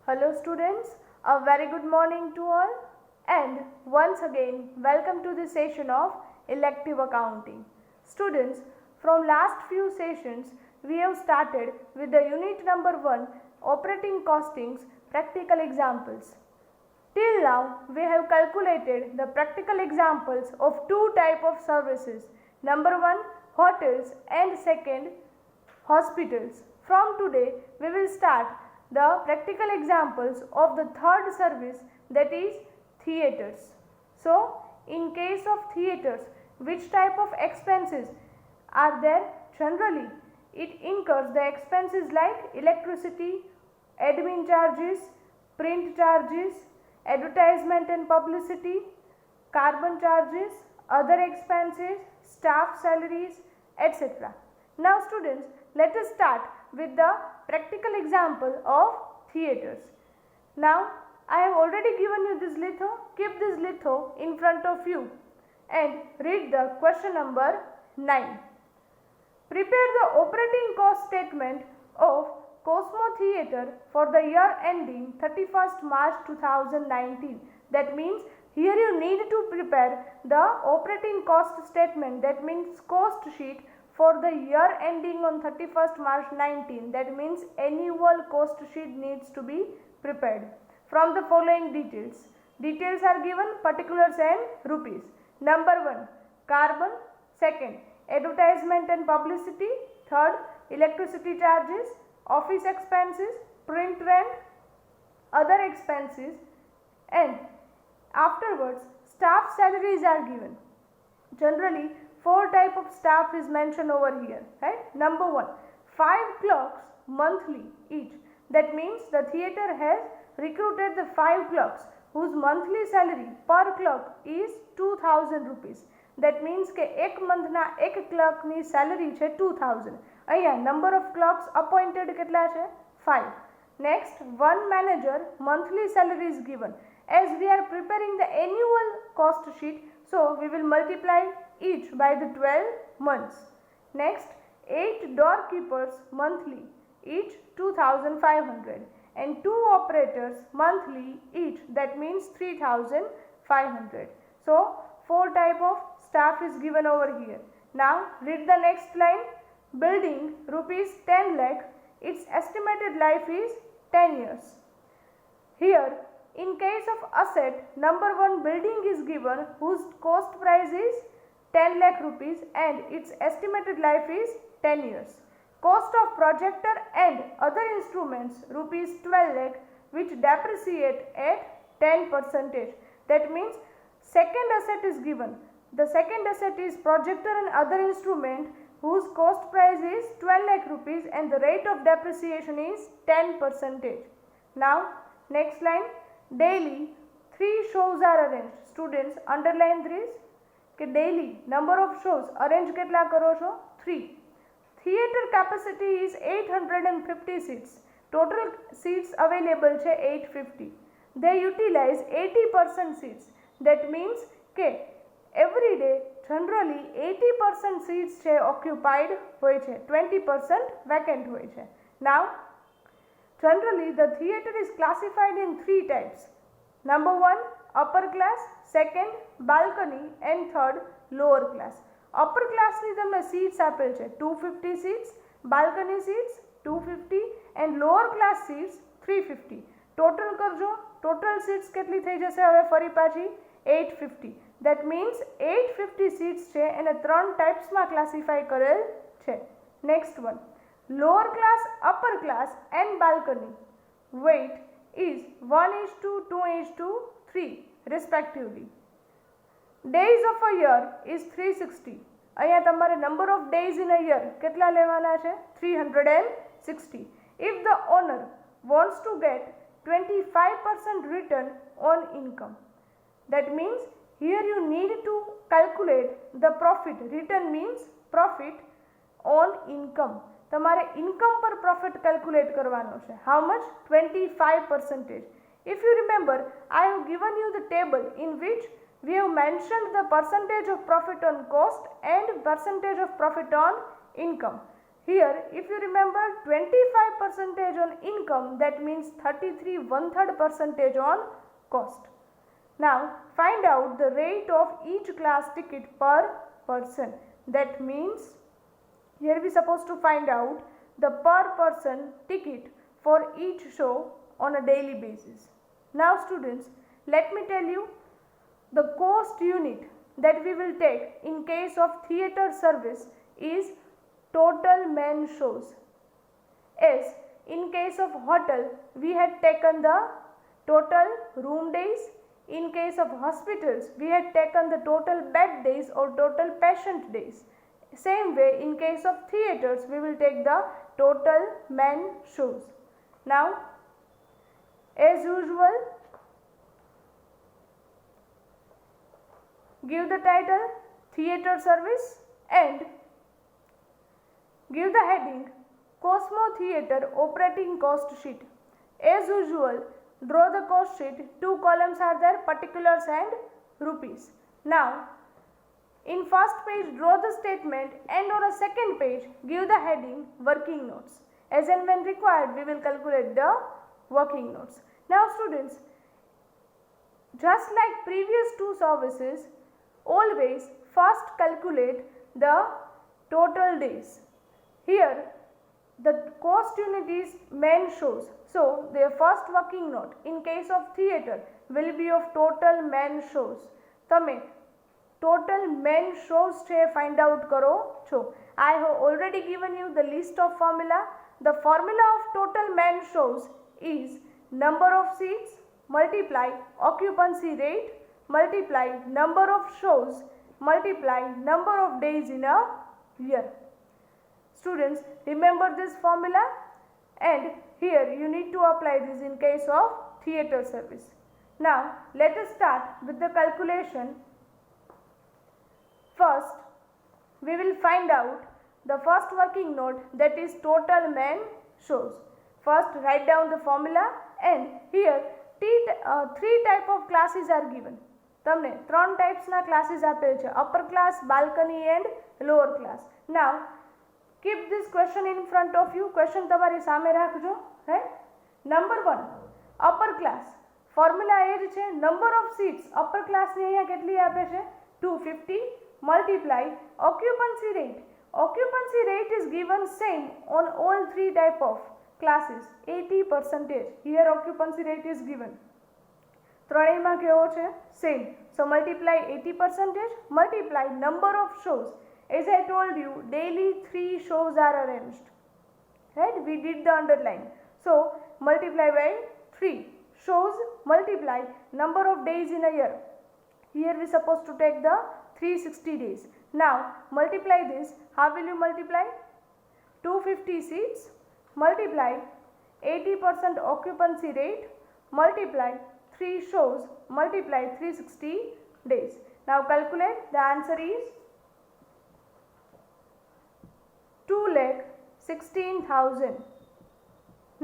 Hello students, a very good morning to all, and once again welcome to the session of elective accounting. Students, from last few sessions we have started with the unit number 1 operating costings practical examples. Till now we have calculated the practical examples of two type of services. Number 1 hotels and second hospitals. From today we will start the practical examples of the third service, that is theatres. So in case of theatres, which type of expenses are there? Generally it incurs the expenses like electricity, admin charges, print charges, advertisement and publicity, carbon charges, other expenses, staff salaries, etc. Now students, let us start with the practical example of theatres. Now I have already given you this litho. Keep this litho in front of you and read the question number 9. Prepare the operating cost statement of Cosmo Theatre for the year ending 31st March 2019. That means here you need to prepare the operating cost statement, that means cost sheet for the year ending on 31st March 19. That means annual cost sheet needs to be prepared from the following details. Details are given, particulars and rupees. Number 1 carbon, second advertisement and publicity, third electricity charges, office expenses, print rent, other expenses, and afterwards staff salaries are given. Generally 4 type of staff is mentioned over here, right? Number 1 5 clerks monthly each. That means the theatre has recruited the 5 clerks whose monthly salary per clerk is 2000 rupees. That means કે એક મંથના એક ક્લર્કની salary છે 2000. અહીંયા number of ક્લર્ક્સ appointed કેટલા છે? 5. Next, one manager monthly salary is given. As we are preparing the annual cost sheet, so we will multiply each by the 12 months. Next, 8 doorkeepers monthly, each 2500, and 2 operators monthly each, that means 3500. So 4 type of staff is given over here. Now read the next line. Building rupees 10 lakh, its estimated life is 10 years. Here in case of asset, number 1 building is given whose cost price is 10 lakh rupees and its estimated life is 10 years. Cost of projector and other instruments rupees 12 lakh, which depreciate at 10%. That means second asset is given. The second asset is projector and other instrument whose cost price is 12 lakh rupees and the rate of depreciation is 10%. Now next line. Daily 3 shows are arranged. Students, underline this કે daily number of shows arrange કેટલા કરો છો? 3. Theatre capacity is 850 seats. Total seats available છે 850. They utilize 80% seats. That means કે every day generally 80% seats છે occupied હોય છે, 20% vacant હોય છે. Now generally the theatre is classified in 3 types. Number 1 upper class, second balcony, and third lower class. Upper class ની તમને seats આપેલ છે 250 seats, balcony seats 250 and lower class seats 350. Total કરજો, total seats કેટલી થઈ જશે હવે ફરી પાછી 850. That means 850 seats છે એને 3 types માં classify કરેલ છે. Next one, lower class, upper class and balcony weight is 1:2:3 respectively. Days of a year is 360. અહીંયા તમારે number of days in a year કેટલા લેવાના છે? 360. If the owner wants to get 25% return on income, that means here you need to calculate the profit. Return means profit on income. તમારે income પર profit calculate કરવાનો છે. How much? 25%. If you remember, I have given you the table in which we have mentioned the percentage of profit on cost and percentage of profit on income. Here, if you remember 25% on income, that means 33 1/3 percentage on cost. Now, find out the rate of each class ticket per person. That means, here we supposed to find out the per person ticket for each show on a daily basis. Now students, let me tell you the cost unit that we will take in case of theatre service is total man shows. As in case of hotel, we had taken the total room days. In case of hospitals, we had taken the total bed days or total patient days. Same way, in case of theatres, we will take the total man shows. Now, as usual, give the title theatre service and give the heading Cosmo Theatre operating cost sheet. As usual, draw the cost sheet. 2 columns are there, particulars and rupees. Now, in first page, draw the statement, and on a second page, give the heading working notes. As and when required, we will calculate the working notes. Now students, just like previous two services, always first calculate the total days. Here, the cost unit is man shows. So, their first working note in case of theatre will be of total man shows. તમે total man shows છે find out કરો છો. I have already given you the list of formula. The formula of total man shows is number of seats multiply occupancy rate multiply number of shows multiply number of days in a year. Students, remember this formula, and here you need to apply this in case of theatre service. Now, let us start with the calculation. First, we will find out the first working note, that is total man shows. First, write down the formula, and here three type of classes are given. તમને ત્રણ ટાઈપ્સના classes આપેલ છે, upper class, balcony and lower class. Now keep this question in front of you. Question તમારી સામે રાખજો. right? Number 1, upper class. Formula એ જ છે, number of seats upper ક્લાસની અહીંયા કેટલી આપે છે 250 multiply occupancy rate. Occupancy rate is given same on all three type of classes, 80%. Here occupancy rate is given. ત્રણેયમાં કેવો છે same. So multiply 80% multiply number of shows. As I told you, daily 3 shows are arranged. Right? We did the underline. So multiply by 3 shows multiply number of days in a year. Here we supposed to take the 360 days. Now multiply this. How will you multiply? 250 seats multiply 80% occupancy rate multiply 3 shows multiply 360 days. Now calculate. The answer is 2,16,000.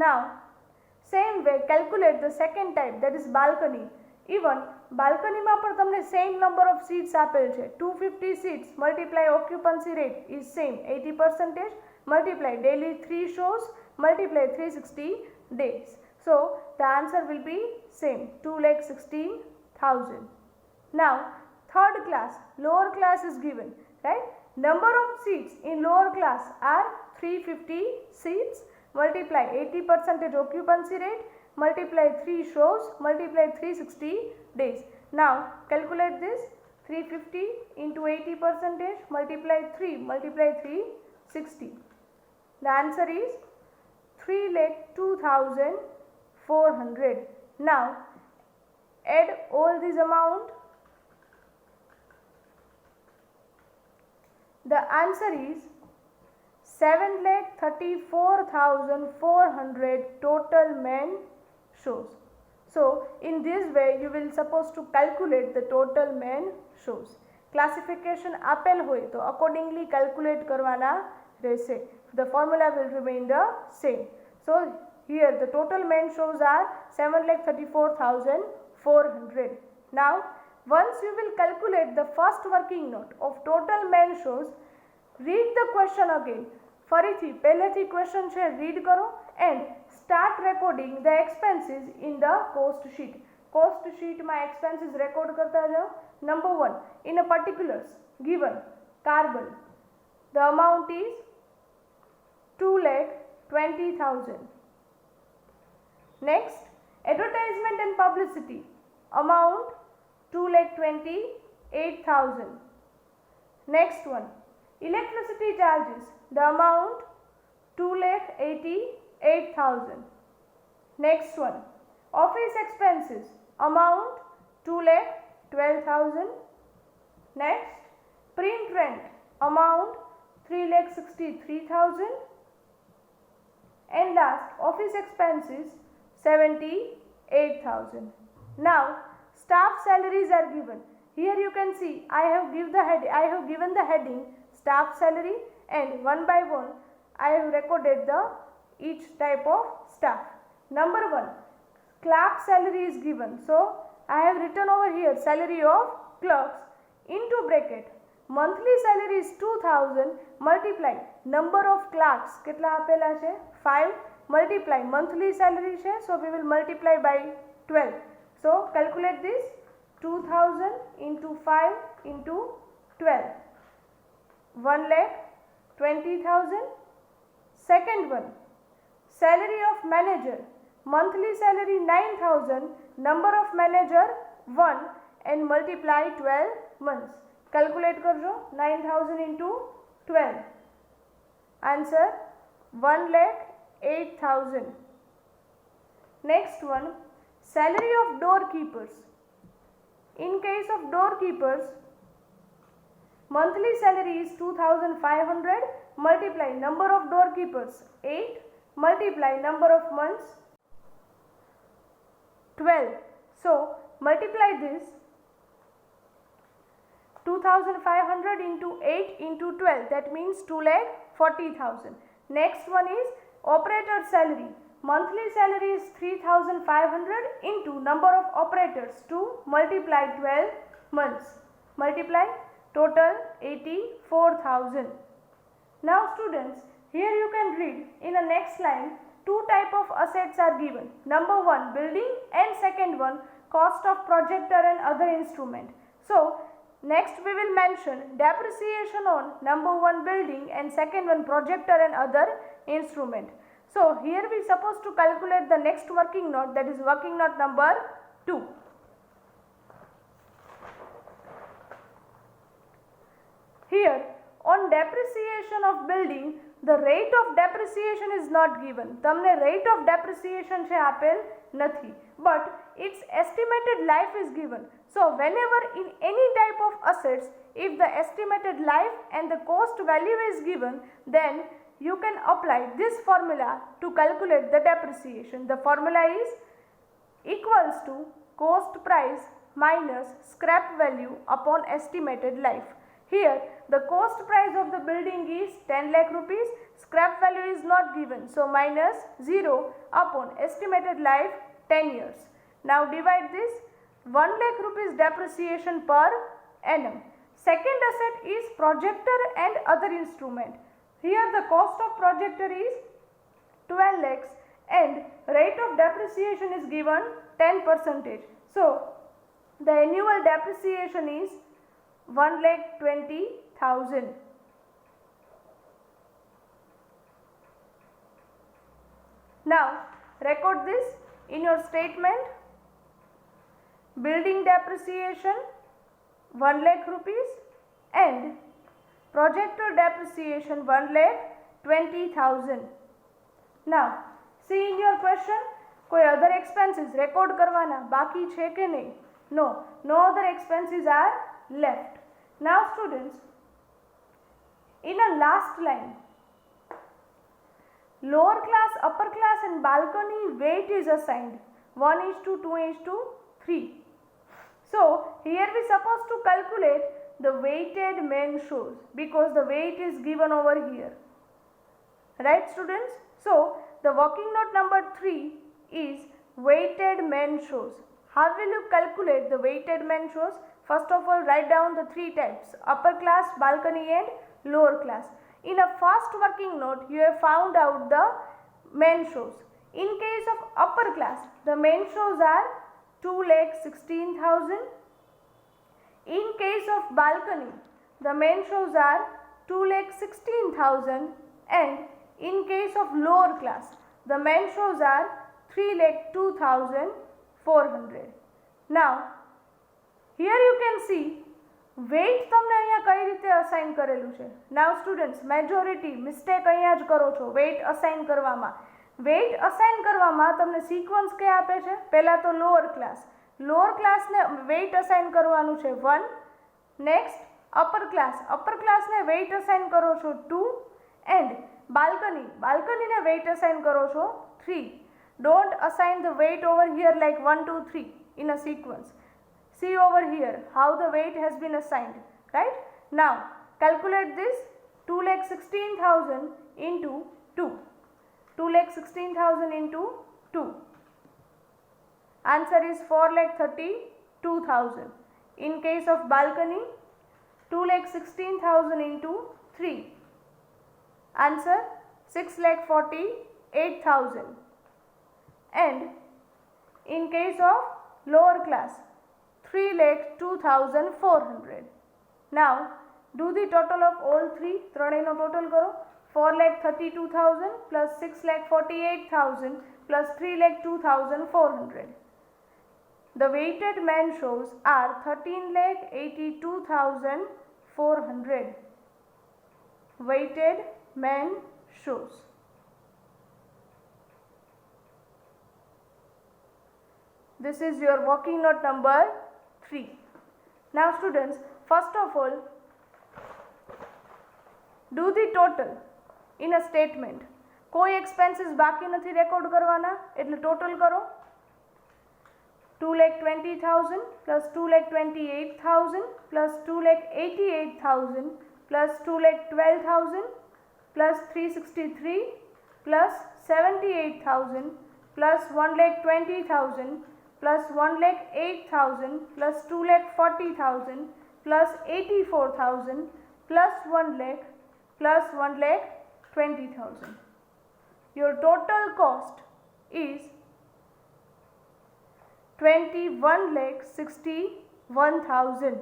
Now same way calculate the second type, that is balcony. Even balcony માં પણ તમને same number of seats આપેલ છે 250 seats multiply occupancy rate is same 80% multiply daily 3 shows multiply 360 days. So the answer will be same 2,16,000. Now third class, lower class is given, right? Number of seats in lower class are 350 seats multiply 80% occupancy rate multiply 3 shows multiply 360 days. Now calculate this. 350 into 80% multiply 3 multiply 360. The answer is 3,02,400. Now add all this amount. The answer is 7,34,400 total man shows. So in this way you will supposed to calculate the total man shows. Classification આપેલ હોય તો accordingly calculate કરવાના રહેશે. The formula will remain the same. So here the total man shows are 7,34,400. Now once you will calculate the first working note of total man shows, read the question again. ફરીથી પહેલેથી question છે read કરો and start recording the expenses in the cost sheet. Cost શીટમાં expenses record કરતા જાઓ. Number 1, in a પર્ટિક્યુલર્સ given carbon the amount is 2,20,000. Next, advertisement and publicity amount 2,28,000. Next one, electricity charges the amount 2,88,000. Next one, office expenses amount 2,12,000. Next, print rent amount 3,63,000. And last, office expenses 78,000. Now, staff salaries are given. Here you can see I have given the heading staff salary, and one by one I have recorded the each type of staff. Number 1, clerk salary is given. So I have written over here salary of clerks into bracket. Monthly salary is 2,000 multiply number of clerks કેટલા આપેલા છે 5 multiply monthly salary છે, so we will multiply by 12. So calculate this 2,000 into 5 into 12, 1,20,000. Second one, salary of manager, monthly salary 9,000, number of manager 1 and multiply 12 months. Calculate करजो 9,000 into 12. Answer 1,08,000. Next one, salary of doorkeepers. In case of doorkeepers, monthly salary is 2,500 multiply number of doorkeepers 8 multiply number of months 12. So multiply this 2,500 into 8 into 12, that means 2,40,000. Next one is operator salary. Monthly salary is 3,500 into number of operators 2 multiply 12 months. Multiply total 84,000. Now students, here you can read in the next line two type of assets are given. Number 1, building, and second one, cost of projector and other instrument. So next we will mention depreciation on number 1 building and second one projector and other instrument. So here we supposed to calculate the next working note, that is working note number 2. Here on depreciation of building, the rate of depreciation is not given. તમને rate of depreciation છે આપેલ નથી, but its estimated life is given. So whenever in any type of assets, if the estimated life and the cost value is given, then you can apply this formula to calculate the depreciation. The formula is equals to cost price minus scrap value upon estimated life. Here the cost price of the building is 10 lakh rupees, scrap value is not given, so minus 0 upon estimated life 10 years. Now divide this 1 lakh rupees depreciation per annum. Second asset is projector and other instrument. Here the cost of projector is 12 lakhs and rate of depreciation is given 10%. So the annual depreciation is 1,20,000. Now record this in your statement. Building depreciation 1 lakh rupees and projector depreciation 1,20,000. Now see in your question, कोई other expenses record करवाना बाकी छे के नहीं? No, no other expenses are left. Now students, in a last line, lower class, upper class and balcony weight is assigned 1:2:3. So here we supposed to calculate the weighted main shows because the weight is given over here, right students? So the working note number 3 is weighted main shows. How will you calculate the weighted main shows? First of all, write down the three types: upper class, balcony and lower class. in a first working note you have found out the main shows. In case of upper class, the main shows are 2,16,000. In case of balcony, the main shows are 2,16,000, and in case of lower class, the main shows are 3,02,400. Now, here you can see weight તમને અહીંયા કઈ રીતે assign કરેલું છે. નાઉ students, majority mistake અહીંયા જ કરો છો વેઇટ અસાઇન કરવામાં. વેઇટ અસાઇન કરવામાં તમને સિક્વન્સ કે આપે છે. પહેલા તો લોઅર ક્લાસને વેઇટ અસાઇન કરવાનું છે 1. નેક્સ્ટ અપર ક્લાસને વેઇટ અસાઇન કરો છો 2. એન્ડ બાલ્કનીને વેઇટ અસાઇન કરો છો 3. Don't assign the weight over here like 1 2 3 in a sequence. See over here how the weight has been assigned, right? Now calculate this. 2,16,000 into 2. 2,16,000 into 2. Answer is 4,32,000. In case of balcony, 2,16,000 into 3. Answer 6,48,000. And in case of lower class, 3,02,400. Now do the total of all three. ત્રણેયનો total કરો. 4,32,000 plus 6,48,000 plus 3,02,400. The weighted man shows are 13,82,400. Weighted man shows. This is your working note number 3. Now students, first of all, do the total in a statement. કોઈ expenses બાકી નથી record કરવાના, એટલે total કરો. 2,20,000 plus 2,28,000 plus 2,88,000 plus 2,12,000 plus 363 plus 78,000 plus 1,20,000 plus 1,08,000 plus 2,40,000 plus 84,000 plus 1 lakh plus 1,20,000. Your total cost is 21,61,000.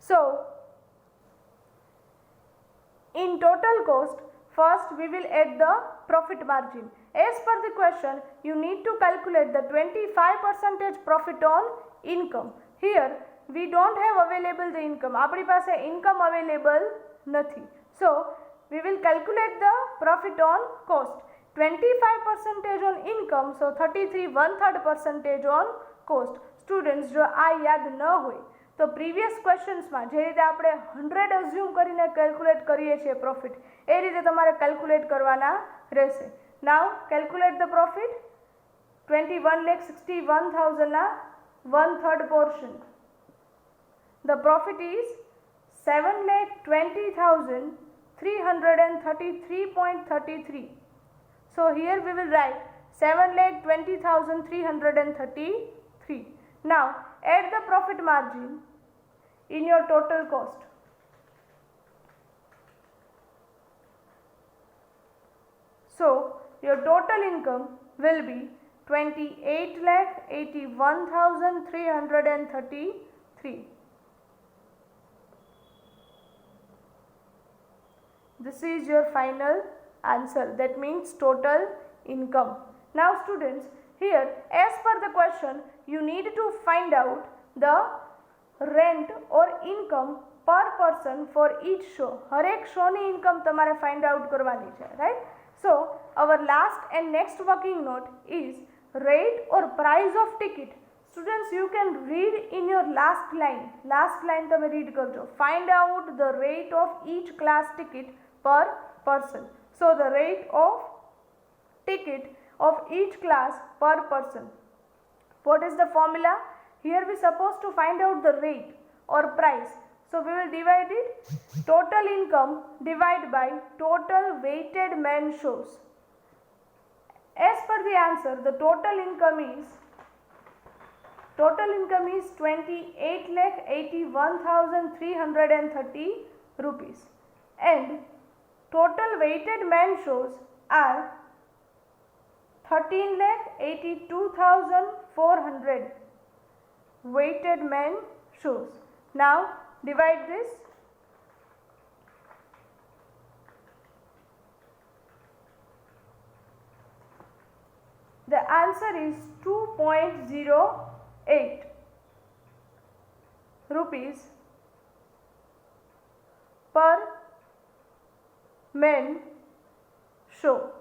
So, in total cost, first we will add the profit margin. As per the question, you need to calculate the 25% profit on income. Here we don't have available the income. આપણી પાસે income available નથી. So we will calculate the profit on cost. 25% on income, so 33 1/3% on cost. Students, જો આ યાદ ન હોય તો previous ક્વેશ્ચન્સમાં જે રીતે આપણે 100 અઝ્યુમ કરીને કેલ્ક્યુલેટ કરીએ છીએ પ્રોફિટ, એ રીતે તમારે કેલ્ક્યુલેટ કરવાના રહેશે. Now calculate the profit. 21,61,000 ના 1/3 portion. The profit is 7,20,333.33. So here we will write 7,20,333. Now add the profit margin in your total cost. So your total income will be 28,81,333. This is your final answer. That means total income. Now students, here as per the question, you need to find out the rent or income per person for each show. હરેક શોની income તમારે find out કરવાની છે, right? So our last and next working note is rate or price of ticket. Students, you can read in your last line. Last line તમે read કરજો. Find out the rate of each class ticket per person. So the rate of ticket of each class per person. What is the formula? Here we supposed to find out the rate or price. So we will divide it. Total income divided by total weighted man shows. As per the answer, the total income is 28,81,330 rupees. And total weighted men shows are 13,82,400 weighted men shows. Now divide this. The answer is 2.08 rupees per men show.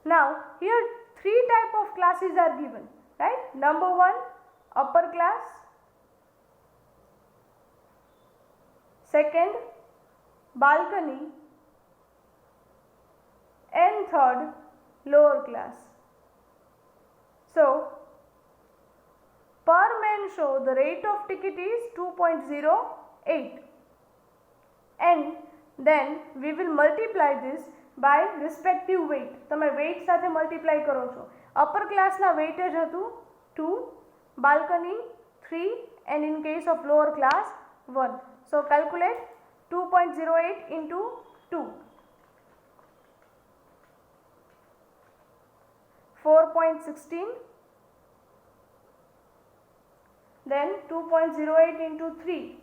Now here three type of classes are given, right? Number one, upper class. Second, balcony. And third, lower class. So per man show the rate of ticket is 2.08 and then we will multiply this by respective weight. તમે weight સાથે multiply કરો છો. upper class ના weightage હતું 2, balcony 3 and in case of lower class 1. So calculate 2.08 into 2. 4.16, then 2.08 into 3,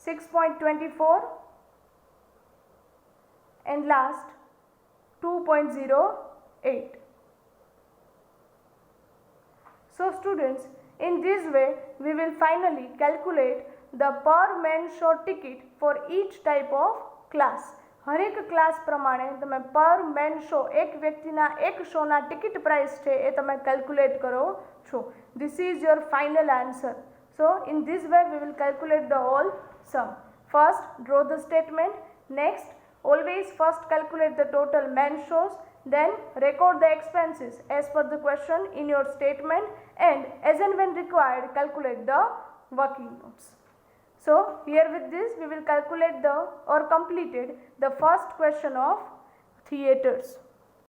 6.24 and last 2.08. So students, in this way we will finally calculate the per man show ticket for each type of class. હરેક class પ્રમાણે તમે પર main show એક વ્યક્તિના એક શોના ticket price છે એ તમે કેલ્ક્યુલેટ કરો છો. This is your final answer. So in this way we will calculate the whole sum. First draw the statement. Next always first calculate the total men shows, then record the expenses as per the question in your statement and as and when required calculate the working notes. So here with this we will calculate the or completed the first question of theatres.